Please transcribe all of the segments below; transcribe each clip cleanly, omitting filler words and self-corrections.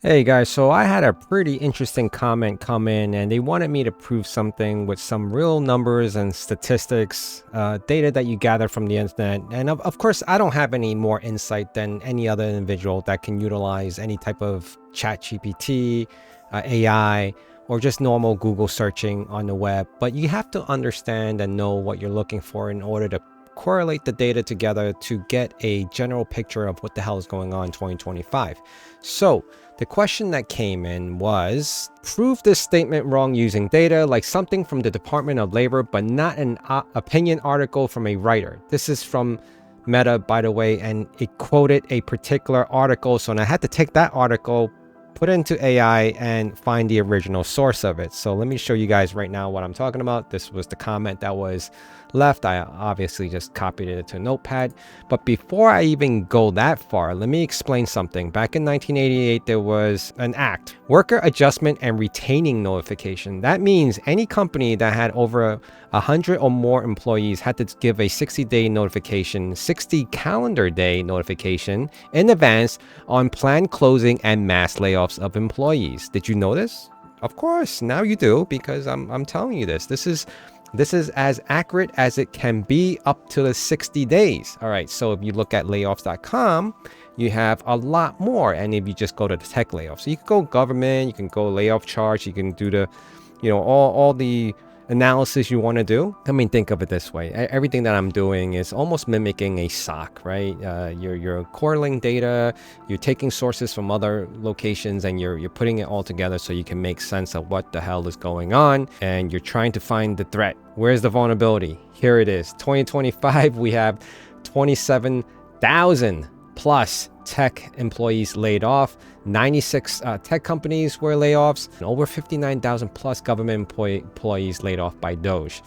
Hey guys, so I had a pretty interesting comment come in and they wanted me to prove something with some real numbers and statistics, data that you gather from the internet. And of course, I don't have any more insight than any other individual that can utilize any type of chat GPT, AI, or just normal Google searching on the web. But you have to understand and know what you're looking for in order to correlate the data together to get a general picture of what the hell is going on in 2025. So the question that came in was, prove this statement wrong using data, like something from the Department of Labor, but not an opinion article from a writer. This is from Meta, by the way, and it quoted a particular article. So I had to take that article, put it into AI, and find the original source of it. So let me show you guys right now what I'm talking about. This was the comment that was left. I obviously just copied it to a notepad. But before I even go that far, let me explain something. Back in 1988, there was an act, Worker Adjustment and Retaining Notification. That means any company that had over 100 or more employees had to give a 60-day notification, 60 calendar day notification in advance on planned closing and mass layoffs of employees. Did you know this? Of course, now you do, because I'm telling you this. This is as accurate as it can be up to the 60 days. All right, so if you look at layoffs.com, you have a lot more. And if you just go to the tech layoffs, so you can go government, you can go layoff charge, you can do the, all the analysis you want to do. I mean, think of it this way. Everything that I'm doing is almost mimicking a SOC, right? You're correlating data, you're taking sources from other locations, and you're putting it all together so you can make sense of what the hell is going on, and you're trying to find the threat. Where's the vulnerability? Here it is. 2025, we have 27,000 plus tech employees laid off. 96 tech companies were layoffs, and over 59,000 plus government employees laid off by Doge.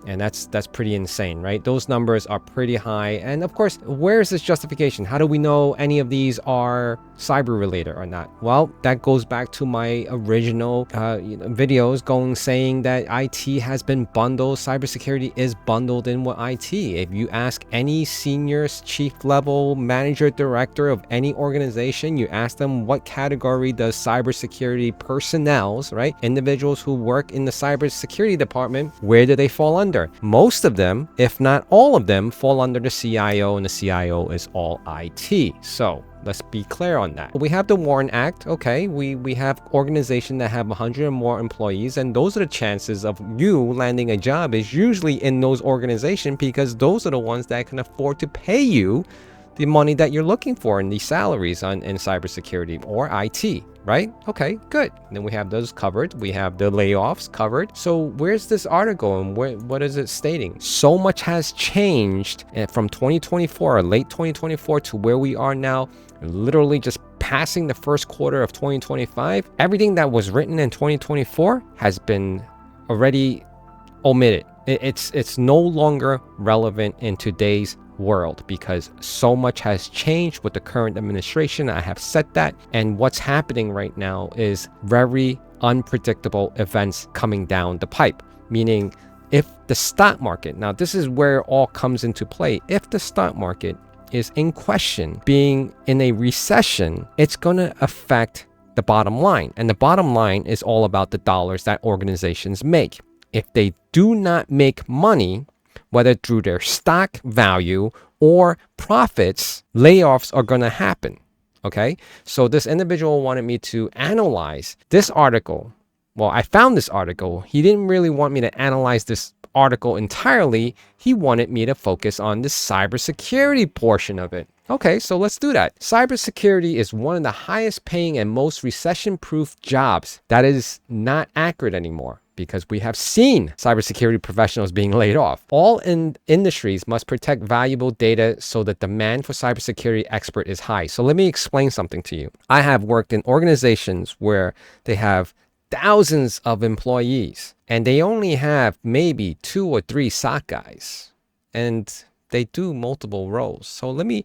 And that's pretty insane, right? Those numbers are pretty high. And of course, where is this justification? How do we know any of these are cyber related or not? Well, that goes back to my original videos saying that IT has been bundled. Cybersecurity is bundled in with IT. If you ask any senior chief level manager, director of any organization, you ask them what category does cybersecurity personnel's, right? Individuals who work in the cybersecurity department, where do they fall under? Most of them, if not all of them, fall under the CIO, and the CIO is all IT. So let's be clear on that. We have the Warren Act. Okay, we have organizations that have 100 or more employees, and those are the chances of you landing a job is usually in those organizations, because those are the ones that can afford to pay you the money that you're looking for in these salaries in cybersecurity or IT, right? Okay, good. Then we have those covered. We have the layoffs covered. So where's this article, and what is it stating? So much has changed from 2024 or late 2024 to where we are now, literally just passing the first quarter of 2025. Everything that was written in 2024 has been already omitted. It's no longer relevant in today's world, because so much has changed with the current administration. I have said that, and what's happening right now is very unpredictable events coming down the pipe. Meaning, if the stock market, now this is where it all comes into play, if the stock market is in question being in a recession, it's going to affect the bottom line, and the bottom line is all about the dollars that organizations make. If they do not make money, whether through their stock value or profits, layoffs are going to happen. Okay, so this individual wanted me to analyze this article. Well, I found this article. He didn't really want me to analyze this article entirely. He wanted me to focus on the cybersecurity portion of it. Okay, so let's do that. Cybersecurity is one of the highest paying and most recession-proof jobs. That is not accurate anymore, because we have seen cybersecurity professionals being laid off. All industries must protect valuable data, so the demand for cybersecurity expert is high. So let me explain something to you. I have worked in organizations where they have thousands of employees, and they only have maybe 2 or 3 SOC guys, and they do multiple roles. So let me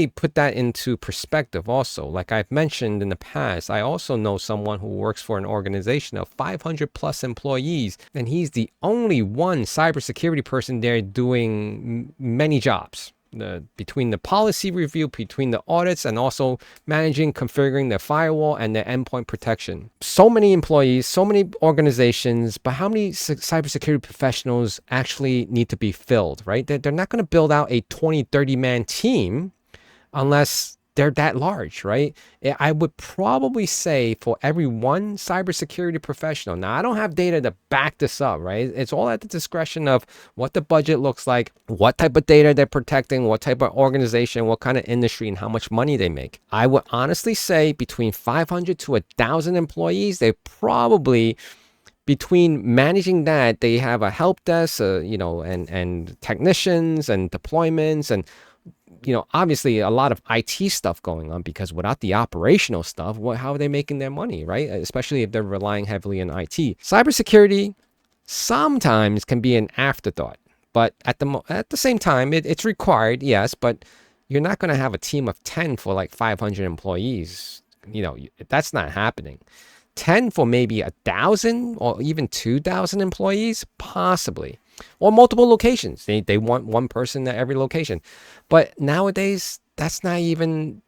put that into perspective also. Like I've mentioned in the past, I also know someone who works for an organization of 500 plus employees, and he's the only one cybersecurity person there doing many jobs. between the policy review, between the audits, and also managing, configuring the firewall and the endpoint protection. So many employees, so many organizations, but how many cybersecurity professionals actually need to be filled, right? They're not going to build out a 20, 30 man team unless they're that large, right? I would probably say for every one cybersecurity professional. Now, I don't have data to back this up, right? It's all at the discretion of what the budget looks like, what type of data they're protecting, what type of organization, what kind of industry, and how much money they make. I would honestly say between 500 to 1,000 employees, they probably, between managing that, they have a help desk, and technicians and deployments and obviously a lot of IT stuff going on, because without the operational stuff, how are they making their money, right? Especially if they're relying heavily on IT. Cybersecurity sometimes can be an afterthought, but at the same time, it's required, yes, but you're not going to have a team of 10 for like 500 employees. That's not happening. 10 for maybe 1,000 or even 2,000 employees, possibly. Or multiple locations. They want one person at every location. But nowadays, that's not even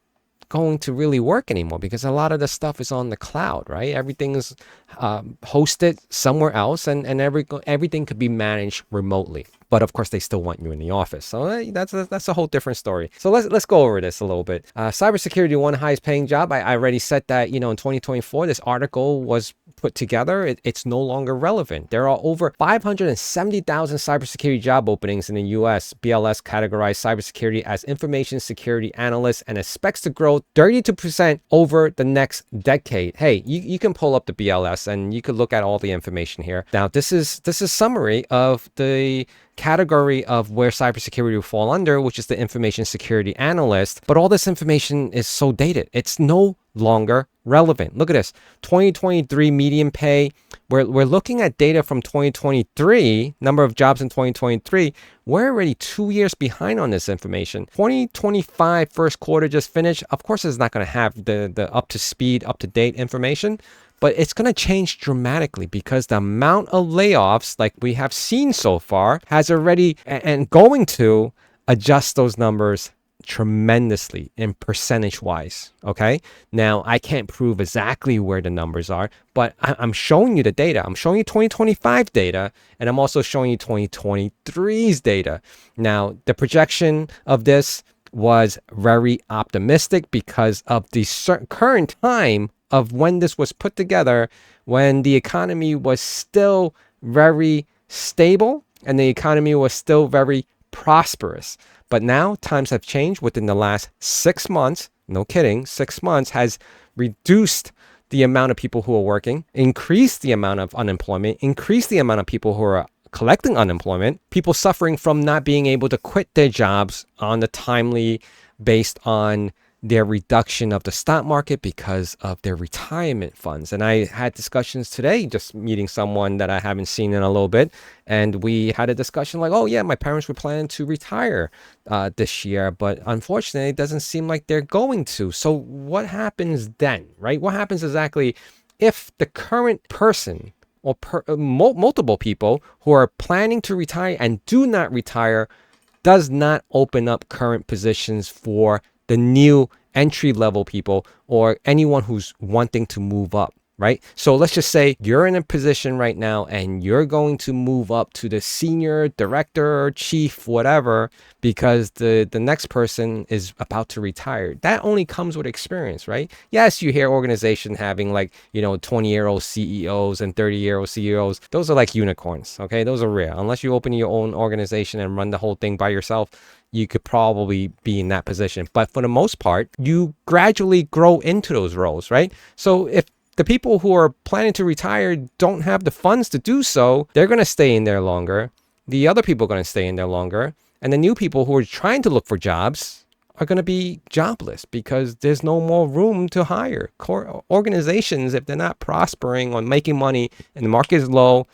going to really work anymore, because a lot of the stuff is on the cloud, right? Everything is hosted somewhere else, and everything could be managed remotely. But of course, they still want you in the office. So that's a whole different story. So let's go over this a little bit. Cybersecurity, one highest paying job. I already said that, in 2024, this article was put together. It's no longer relevant. There are over 570,000 cybersecurity job openings in the US. BLS categorized cybersecurity as information security analyst and expects to grow 32% over the next decade. Hey, you can pull up the BLS and you could look at all the information here. Now, this is summary of the category of where cybersecurity will fall under, which is the information security analyst. But all this information is so dated. It's no longer relevant. Look at this. 2023 median pay. We're looking at data from 2023, number of jobs in 2023. We're already 2 years behind on this information. 2025 first quarter just finished. Of course, it's not going to have the up to speed, up to date information, but it's going to change dramatically, because the amount of layoffs like we have seen so far has already and going to adjust those numbers tremendously in percentage wise. Okay. Now, I can't prove exactly where the numbers are, but I'm showing you the data. I'm showing you 2025 data, and I'm also showing you 2023's data. Now, the projection of this was very optimistic because of the current time of when this was put together, when the economy was still very stable and the economy was still very prosperous. But now times have changed within the last 6 months. No kidding. 6 months has reduced the amount of people who are working, increased the amount of unemployment, increased the amount of people who are collecting unemployment, people suffering from not being able to quit their jobs on the timely based on their reduction of the stock market because of their retirement funds. And I had discussions today, just meeting someone that I haven't seen in a little bit. And we had a discussion like, oh yeah, my parents were planning to retire this year, but unfortunately, it doesn't seem like they're going to. So what happens then, right? What happens exactly if the current person or multiple people who are planning to retire and do not retire does not open up current positions for the new entry-level people or anyone who's wanting to move up, right? So let's just say you're in a position right now and you're going to move up to the senior director, chief, whatever, because the next person is about to retire. That only comes with experience, right? Yes, you hear organizations having 20-year-old CEOs and 30-year-old CEOs. Those are like unicorns, okay? Those are rare. Unless you open your own organization and run the whole thing by yourself, you could probably be in that position. But for the most part, you gradually grow into those roles, right? So if the people who are planning to retire don't have the funds to do so, they're going to stay in there longer. The other people are going to stay in there longer. And the new people who are trying to look for jobs are going to be jobless because there's no more room to hire. Organizations, if they're not prospering or making money and the market is low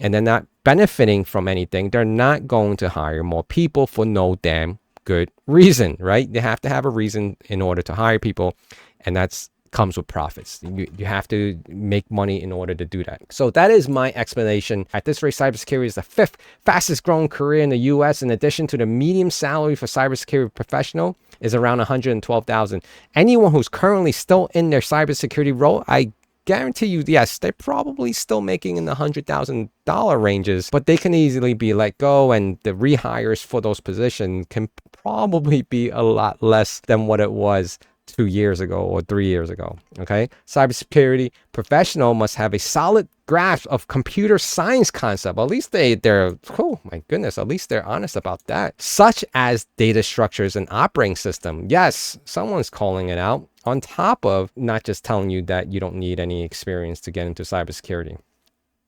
and they're not benefiting from anything, they're not going to hire more people for no damn good reason, right? They have to have a reason in order to hire people. And that's comes with profits. You have to make money in order to do that. So that is my explanation. At this rate, cybersecurity is the 5th fastest growing career in the US. In addition to the median salary for cybersecurity professional is around 112,000. Anyone who's currently still in their cybersecurity role, I guarantee you, yes, they're probably still making in the $100,000 ranges, but they can easily be let go, and the rehires for those positions can probably be a lot less than what it was 2 years ago or 3 years ago. Okay. Cybersecurity professional must have a solid grasp of computer science concept. At least they're, oh my goodness, at least they're honest about that. Such as data structures and operating system. Yes, someone's calling it out, on top of not just telling you that you don't need any experience to get into cybersecurity.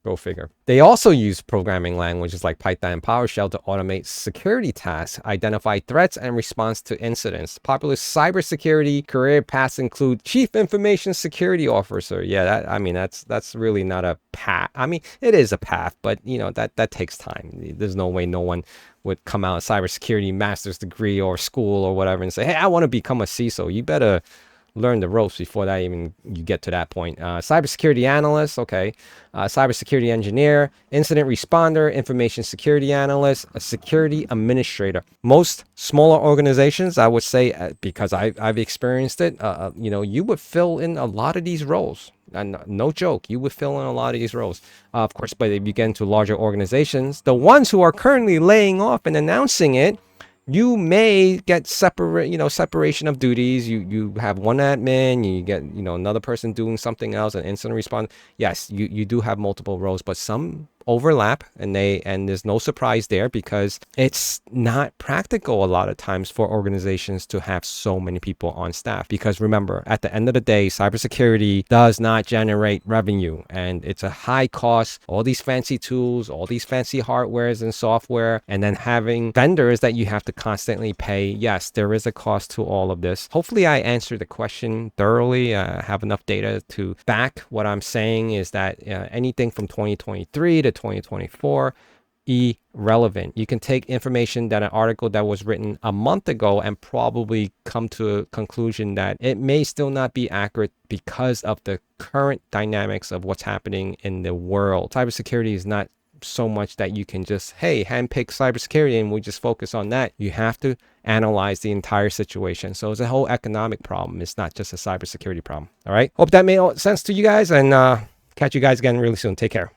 Go figure. They also use programming languages like Python and PowerShell to automate security tasks, identify threats, and response to incidents. Popular cybersecurity career paths include Chief Information Security Officer. Yeah, that's really not a path. I mean, it is a path, but that takes time. There's no way no one would come out of cybersecurity master's degree or school or whatever and say, hey, I want to become a CISO. You better learn the ropes before that even you get to that point. Cybersecurity analyst, okay. Cybersecurity engineer, incident responder, information security analyst, a security administrator. Most smaller organizations, I would say, because I've experienced it, you would fill in a lot of these roles. And no joke, you would fill in a lot of these roles. Of course, but if you get into larger organizations, the ones who are currently laying off and announcing it, you may get separation of duties. You have one admin, you get, another person doing something else, an incident response. Yes, you do have multiple roles, but some overlap, and there's no surprise there, because it's not practical a lot of times for organizations to have so many people on staff. Because remember, at the end of the day, cybersecurity does not generate revenue, and it's a high cost. All these fancy tools, all these fancy hardwares and software, and then having vendors that you have to constantly pay. Yes, there is a cost to all of this. Hopefully I answered the question thoroughly. I have enough data to back what I'm saying is that anything from 2023 to 2024, irrelevant. You can take information that an article that was written a month ago and probably come to a conclusion that it may still not be accurate because of the current dynamics of what's happening in the world. Cybersecurity is not so much that you can just, hey, handpick cybersecurity and we just focus on that. You have to analyze the entire situation. So it's a whole economic problem. It's not just a cybersecurity problem. All right. Hope that made sense to you guys, and catch you guys again really soon. Take care.